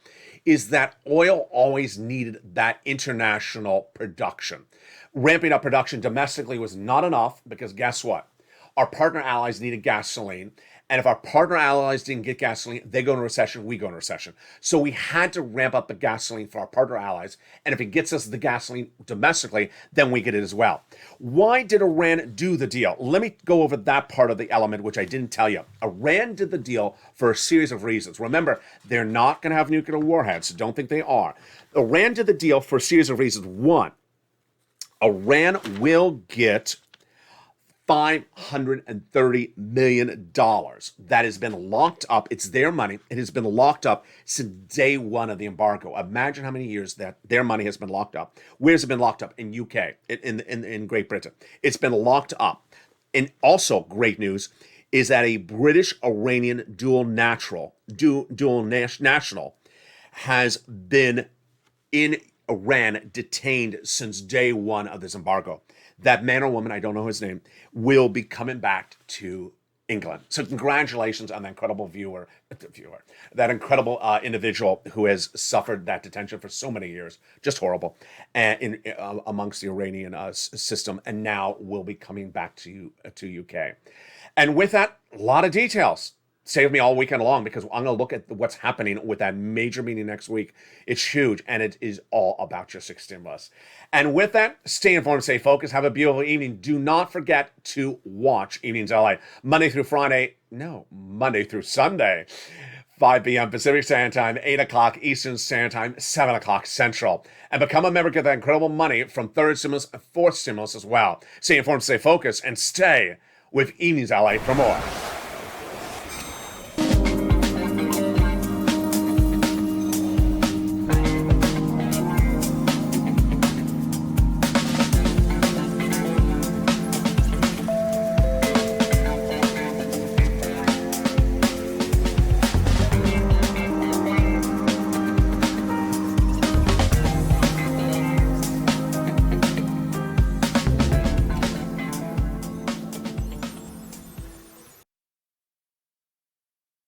is that oil always needed that international production. Ramping up production domestically was not enough because guess what? Our partner allies needed gasoline. And if our partner allies didn't get gasoline, they go into recession, we go into recession. So we had to ramp up the gasoline for our partner allies. And if it gets us the gasoline domestically, then we get it as well. Why did Iran do the deal? Let me go over that part of the element, which I didn't tell you. Iran did the deal for a series of reasons. Remember, they're not going to have nuclear warheads, so don't think they are. Iran did the deal for a series of reasons. One, Iran will get $530 million that has been locked up. It's their money. It has been locked up since day one of the embargo. Imagine how many years that their money has been locked up. Where's it been locked up? In UK, in Great Britain. It's been locked up. And also great news is that a British-Iranian dual national has been in Iran detained since day one of this embargo. That man or woman, I don't know his name, will be coming back to England. So congratulations on that incredible that incredible individual who has suffered that detention for so many years, just horrible, and amongst the Iranian system, and now will be coming back to UK. And with that, a lot of details. Stay with me all weekend long because I'm going to look at what's happening with that major meeting next week. It's huge, and it is all about your sixth stimulus. And with that, stay informed, stay focused, have a beautiful evening. Do not forget to watch Evenings LA Monday through Sunday. 5 p.m. Pacific Standard Time, 8 o'clock Eastern Standard Time, 7 o'clock Central. And become a member, get that incredible money from third stimulus and fourth stimulus as well. Stay informed, stay focused, and stay with Evenings LA for more.